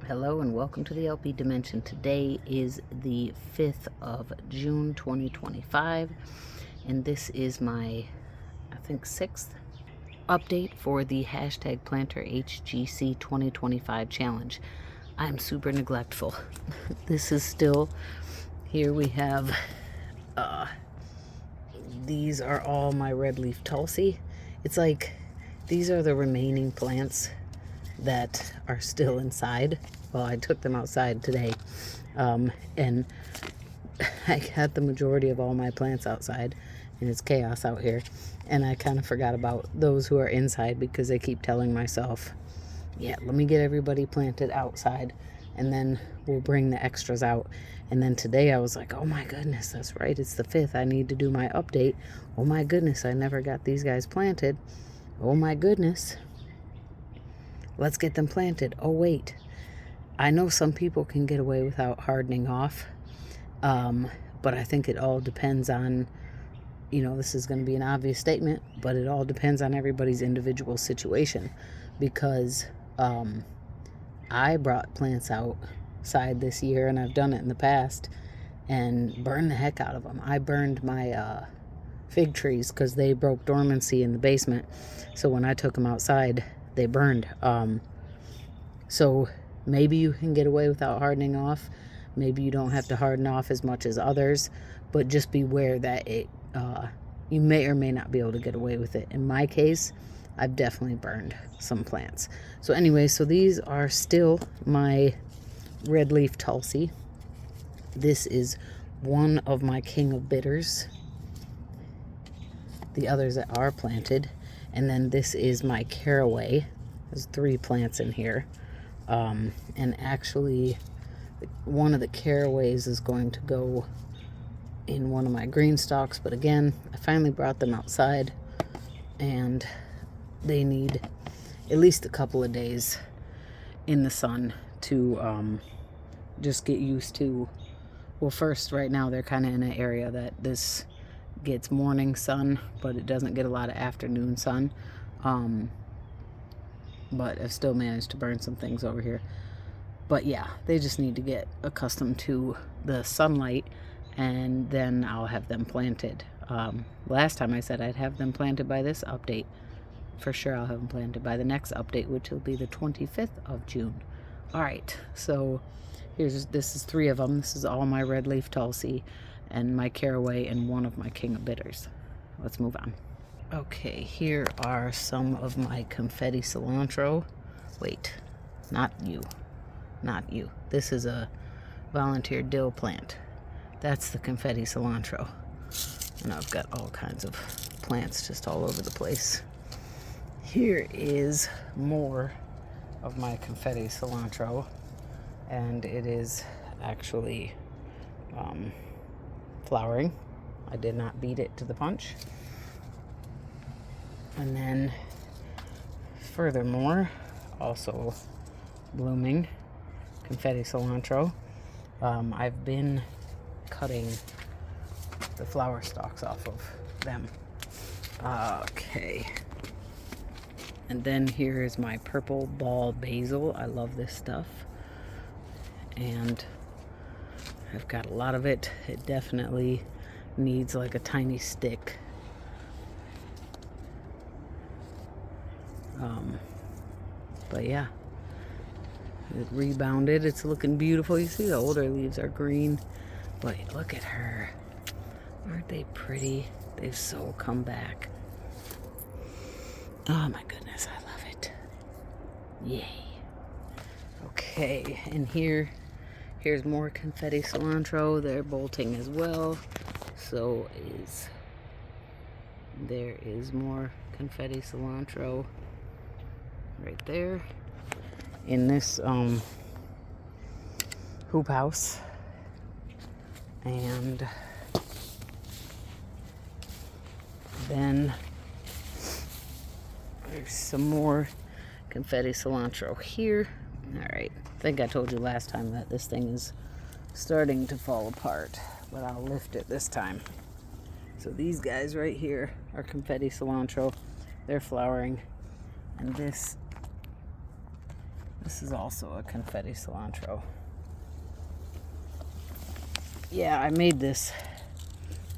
Hello and welcome to the theElpyDimension. Today is the 5th of June 2025 and this is my, I think, 6th update for the hashtag Planter HGC 2025 challenge. I'm super neglectful. This is still, here we have, these are all my red leaf Tulsi. It's like, these are the remaining plants that are still inside. Well, I took them outside today, and I got the majority of all my plants outside, and it's chaos out here, and I kind of forgot about those who are inside because I keep telling myself, yeah, let me get everybody planted outside and then we'll bring the extras out. And then today I was like, oh my goodness, that's right, it's the 5th, I need to do my update. Oh my goodness, I never got these guys planted. Oh my goodness, let's get them planted. Oh wait, I know some people can get away without hardening off, but I think it all depends on, this is going to be an obvious statement, but it all depends on everybody's individual situation, because I brought plants outside this year, and I've done it in the past, and burned the heck out of them. I burned my fig trees because they broke dormancy in the basement, so when I took them outside, they burned. So maybe you can get away without hardening off. Maybe you don't have to harden off as much as others, but just beware that you may or may not be able to get away with it. In my case, I've definitely burned some plants. So anyway, so these are still my red leaf Tulsi. This is one of my king of bitters. The others that are planted. And then this is my caraway. There's 3 plants in here. And actually one of the caraways is going to go in one of my green stalks, but again, I finally brought them outside and they need at least a couple of days in the sun to just get used to, well, first, right now they're kind of in an area that this gets morning sun, but it doesn't get a lot of afternoon sun. But I've still managed to burn some things over here. But yeah, they just need to get accustomed to the sunlight, and then I'll have them planted. Last time I said I'd have them planted by this update. For sure I'll have them planted by the next update, which will be the 25th of June. Alright, so this is 3 of them. This is all my red leaf Tulsi and my caraway and one of my king of bitters. Let's move on. Okay, here are some of my confetti cilantro. Wait, not you. Not you. This is a volunteer dill plant. That's the confetti cilantro. And I've got all kinds of plants just all over the place. Here is more of my confetti cilantro. And it is actually flowering. I did not beat it to the punch. And then, furthermore, also blooming confetti cilantro. I've been cutting the flower stalks off of them. Okay. And then here is my purple ball basil. I love this stuff. And I've got a lot of it. It definitely needs like a tiny stick. But yeah, it rebounded. It's looking beautiful. You see the older leaves are green, but look at her. Aren't they pretty? They've so come back. Oh my goodness, I love it. Yay. Okay, and here's more confetti cilantro. They're bolting as well. So there is more confetti cilantro right there in this hoop house. And then there's some more confetti cilantro here. Alright, I think I told you last time that this thing is starting to fall apart, but I'll lift it this time. So these guys right here are confetti cilantro. They're flowering. And this This is also a confetti cilantro. Yeah, I made this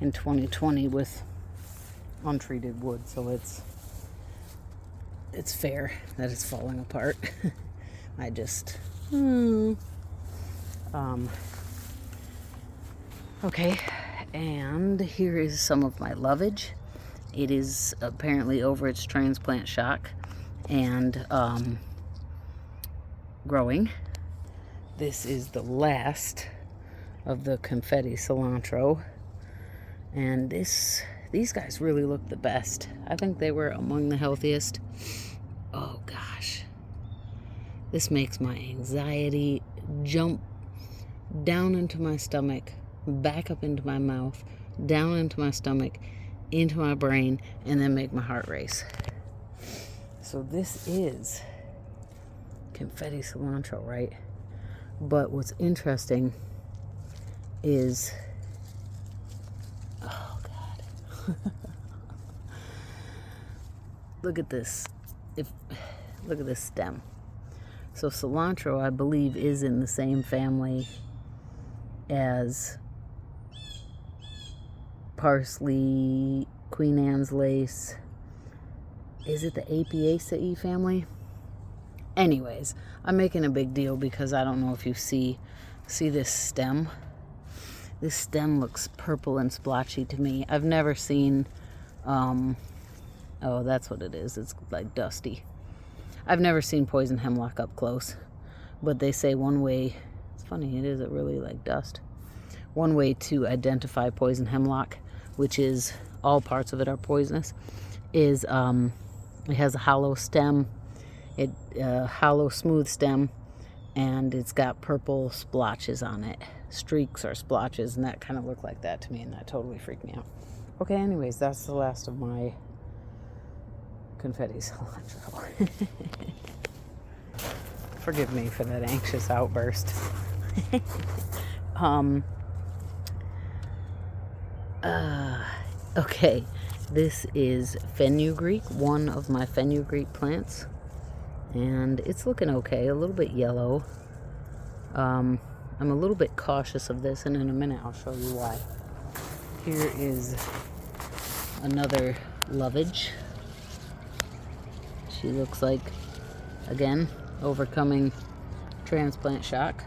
in 2020 with untreated wood, so it's fair that it's falling apart. I just okay, and here is some of my lovage. It is apparently over its transplant shock and growing. This is the last of the confetti cilantro, and these guys really look the best. I think they were among the healthiest. Oh gosh, this makes my anxiety jump down into my stomach, back up into my mouth, down into my stomach, into my brain, and then make my heart race. So this is confetti cilantro, right? But what's interesting is, oh God, look at this. Look at this stem. So cilantro, I believe, is in the same family as parsley, Queen Anne's lace. Is it the Apiaceae family? Anyways, I'm making a big deal because I don't know if you see this stem. This stem looks purple and splotchy to me. I've never seen, oh, that's what it is. It's like dusty. I've never seen poison hemlock up close, but they say one way, it's funny, it isn't really like dust. One way to identify poison hemlock, which is all parts of it are poisonous, is it has a hollow stem, hollow smooth stem, and it's got purple splotches on it, streaks or splotches, and that kind of looked like that to me, and that totally freaked me out. Okay, anyways, that's the last of my confetti cilantro. Forgive me for that anxious outburst. Okay, this is fenugreek, one of my fenugreek plants, and it's looking okay, a little bit yellow. I'm a little bit cautious of this, and in a minute I'll show you why. Here is another lovage. She looks like, again, overcoming transplant shock.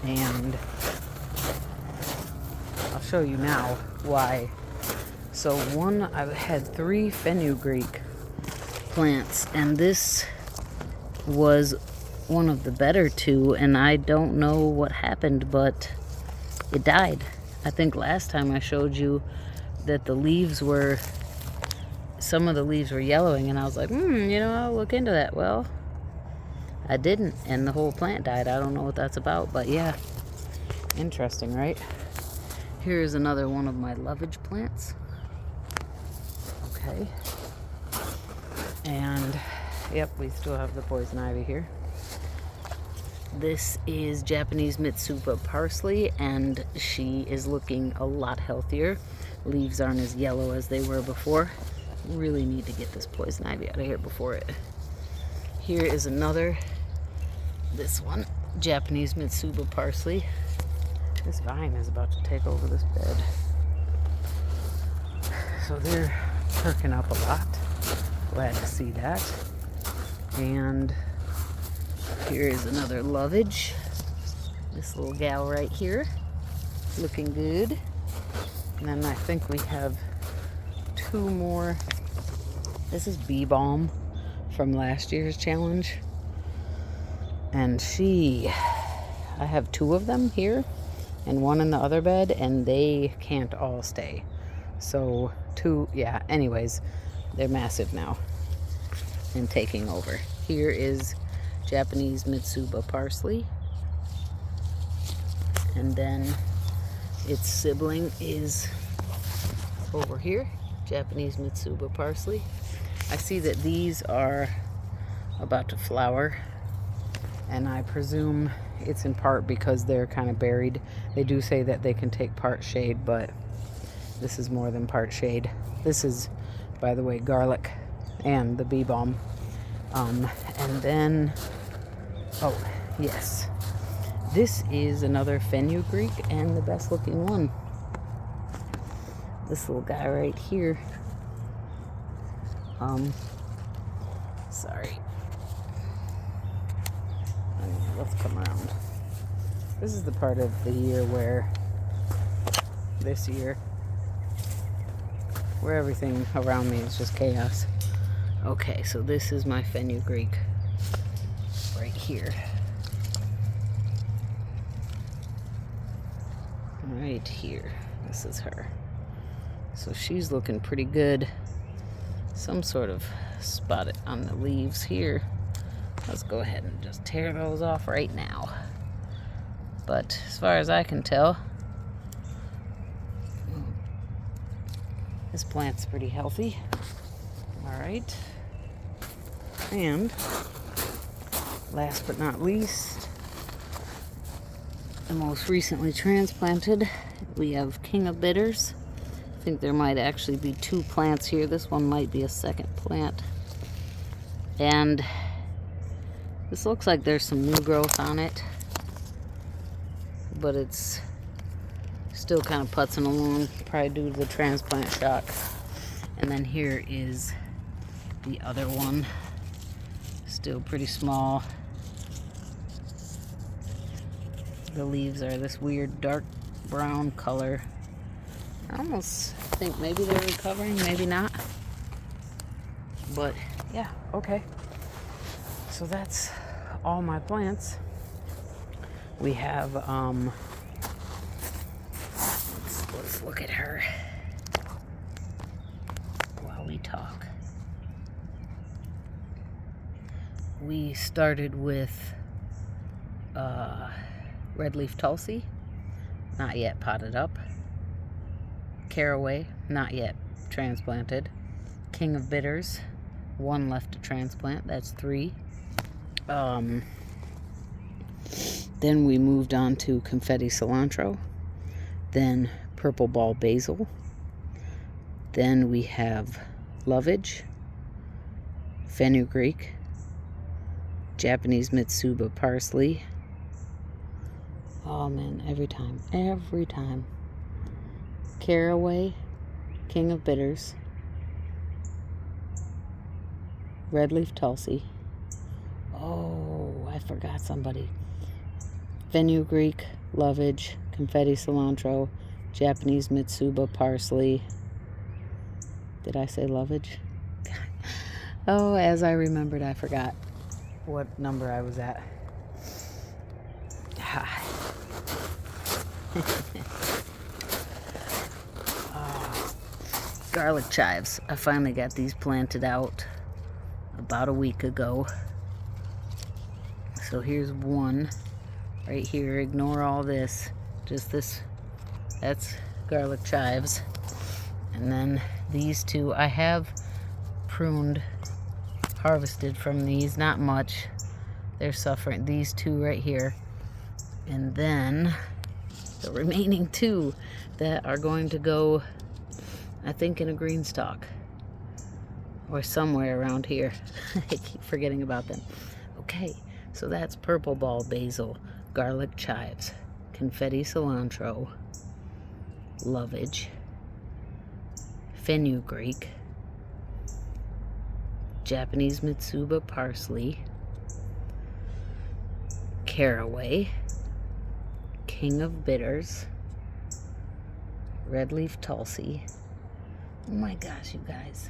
And I'll show you now why. So I've had 3 fenugreek plants, and this was one of the better 2, and I don't know what happened, but it died. I think last time I showed you that some of the leaves were yellowing, and I was like, I'll look into that. Well, I didn't, and the whole plant died. I don't know what that's about, but yeah, interesting, right? Here's another one of my lovage plants. Okay. And, yep, we still have the poison ivy here. This is Japanese Mitsuba parsley, and she is looking a lot healthier. Leaves aren't as yellow as they were before. Really need to get this poison ivy out of here before it. Here is this one, Japanese Mitsuba parsley. This vine is about to take over this bed. So they're perking up a lot. Glad to see that. And here is another lovage. This little gal right here, looking good. And then I think we have 2 more. This is Bee Balm from last year's challenge. And I have 2 of them here and 1 in the other bed, and they can't all stay. So 2, yeah, anyways, they're massive now and taking over. Here is Japanese Mitsuba parsley. And then its sibling is over here, Japanese Mitsuba parsley. I see that these are about to flower, and I presume it's in part because they're kind of buried. They do say that they can take part shade, but this is more than part shade. This is, by the way, garlic and the bee balm. And then, oh, yes. This is another fenugreek and the best looking one. This little guy right here. Sorry. Let's come around. This is the part of the year where, this year, where everything around me is just chaos. Okay, so this is my fenugreek right here. Right here. This is her. So she's looking pretty good. Some sort of spot on the leaves here. Let's go ahead and just tear those off right now. But as far as I can tell, this plant's pretty healthy. All right. And last but not least, the most recently transplanted, we have King of Bitters. I think there might actually be 2 plants here. This one might be a second plant. And this looks like there's some new growth on it, but it's still kind of putzing along, probably due to the transplant shock. And then here is the other one, still pretty small. The leaves are this weird dark brown color. I almost think maybe they're recovering, maybe not. But yeah, okay. So that's all my plants. We have, let's look at her while we talk. We started with red leaf tulsi, not yet potted up. Caraway, not yet transplanted. King of Bitters, 1 left to transplant, that's 3. Then we moved on to confetti cilantro, then purple ball basil, then we have lovage, fenugreek, Japanese mitsuba parsley. Oh man, every time. Caraway, King of Bitters, red leaf tulsi. Oh, I forgot somebody. Fenugreek, lovage, confetti cilantro, Japanese mitsuba parsley. Did I say lovage? Oh, as I remembered, I forgot what number I was at. Garlic chives. I finally got these planted out about a week ago. So here's one right here. Ignore all this. Just this. That's garlic chives. And then these 2 I have pruned, harvested from these. Not much. They're suffering. These 2 right here. And then the remaining 2 that are going to go, I think, in a green stalk or somewhere around here. I keep forgetting about them. Okay, so that's purple ball basil, garlic chives, confetti cilantro, lovage, fenugreek, Japanese mitsuba parsley, caraway, King of Bitters, red leaf tulsi. Oh my gosh, you guys.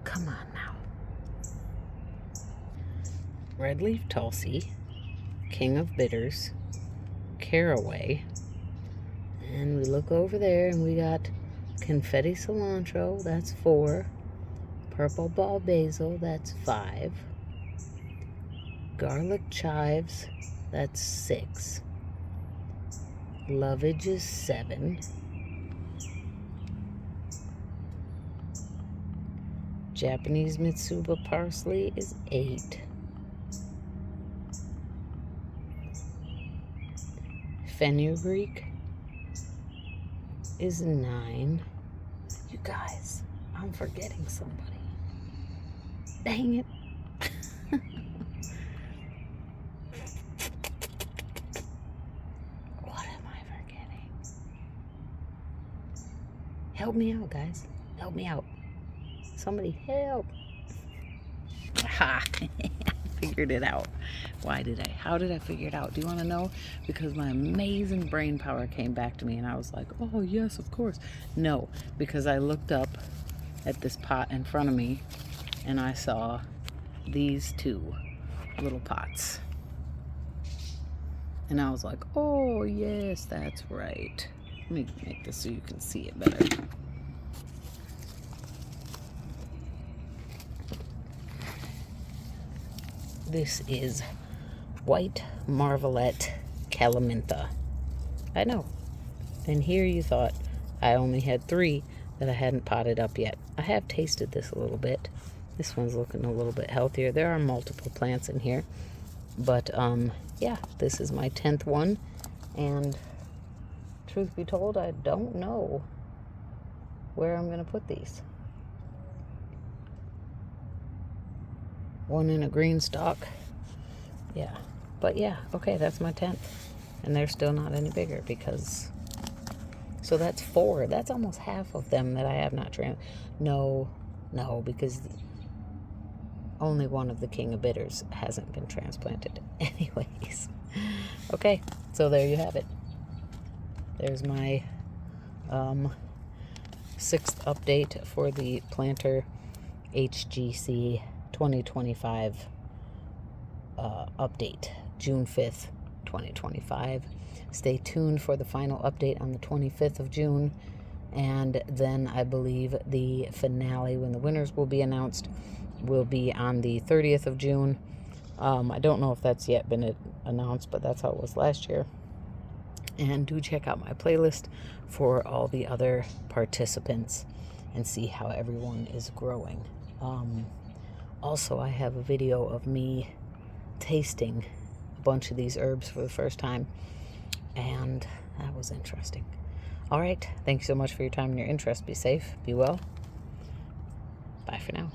Come on now. Red leaf tulsi, King of Bitters, caraway. And we look over there and we got confetti cilantro, that's 4. Purple ball basil, that's 5. Garlic chives, that's 6. Lovage is 7. Japanese mitsuba parsley is 8. Fenugreek is 9. You guys, I'm forgetting somebody. Dang it. What am I forgetting? Help me out, guys. Help me out. Somebody help. Ha! Figured it out. Why did I? How did I figure it out? Do you want to know? Because my amazing brain power came back to me and I was like, oh yes, of course. No, because I looked up at this pot in front of me and I saw these two little pots. And I was like, oh yes, that's right. Let me make this so you can see it better. This is white marvelette calamintha. I know. And here you thought I only had 3 that I hadn't potted up yet. I have tasted this a little bit. This one's looking a little bit healthier. There are multiple plants in here. But, yeah, this is my 10th one. And truth be told, I don't know where I'm going to put these. One in a green stalk. Yeah. But yeah, okay, that's my 10th. And they're still not any bigger because... So that's 4. That's almost half of them that I have not No, because only one of the King of Bitters hasn't been transplanted. Anyways. Okay, so there you have it. There's my 6th update for the Planter HGC 2025 update, June 5th, 2025. Stay tuned for the final update on the 25th of June, and then I believe the finale, when the winners will be announced, will be on the 30th of June. I don't know if that's yet been announced, but that's how it was last year. And do check out my playlist for all the other participants and see how everyone is growing. Also, I have a video of me tasting a bunch of these herbs for the first time, and that was interesting. All right, thanks so much for your time and your interest. Be safe, be well. Bye for now.